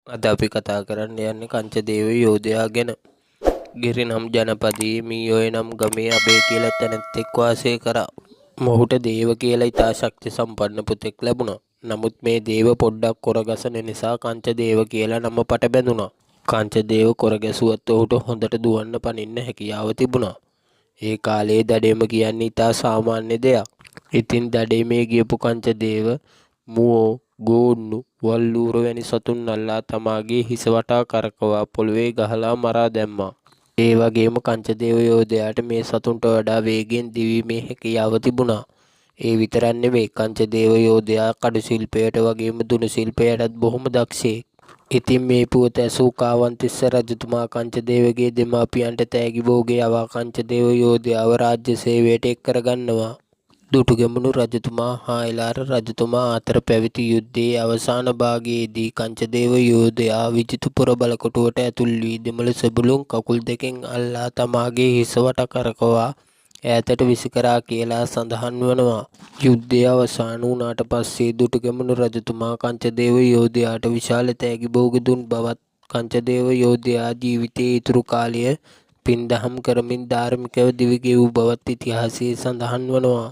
අද අපි කතා කරන්න යන්නේ කංචදේව යෝධයා ගැන. ගිරිනම් ජනපදයේ මීඔය නම් ගමේ අබේ කියලා තැනැත්තෙක් වාසය කරා. මොහුට දේව කියලා ඉතා ශක්ති සම්පන්න පුතෙක් ලැබුණා. නමුත් මේ දේව පොඩ්ඩක් කොරගසන නිසා කංචදේව කියලා නම පට බැඳුණා. කංචදේව කොරගැසුවත් ඔහුට හොඳට දුවන්න පනින්න හැකියාව තිබුණා. ඒ කාලේ දඩයම කියන්නේ ඉතා සාමාන්‍ය දෙයක්. ඉතින් දඩයමේ ගියපු කංචදේව මුවෝ ගෝන්නු වල්ලූර වැනි සතුන් අල්ලා තමාගේ හිස වටා කරකවා පොළවේ ගහලා මරා දැම්මා. ඒ වගේම කංචදේව යෝධයාට මේ සතුන්ට වඩා වේගෙන් දිවීමේ හැකියාව තිබුණා. ඒ විතරක් නෙමෙයි කංචදේව යෝධයා කඩු ශිල්පයට වගේම දුනු ශිල්පයටත් බොහොම දක්ෂයෙක්. ඉතින් මේ පුවත ඇසූ කාවන්තිස්ස රජතුමා කංචදේවගේ දෙමාපියන්ට තෑගි භෝගේ යවා කංචදේව යෝධයාව රාජ්‍ය සේවයට එක් කරගන්නවා. දුටුගැමුණු රජතුමා හා එළාර රජතුමා අතර පැවති යුද්ධයේ අවසාන භාගයේදී කංචදේව යෝධයා විජිතපුර බලකොටුවට ඇතුල් වී දෙමළ සෙබළුන් කකුල් දෙකෙන් අල්ලා තමාගේ හිස වට කරකවා ඈතට විසිකරා කියලා සඳහන් වනවා. යුද්ධය අවසන් වුණාට පස්සේ දුටුගැමුණු රජතුමා කංචදේව යෝධයාට විශාල තෑගි භෝග දුන් බවත් කංචදේව යෝධයා ජීවිතයේ ඉතුරු කාලය පින් දහම් කරමින් ධාර්මිකව දිවි ගෙවූ බවත් ඉතිහාසයේ සඳහන් වනවා.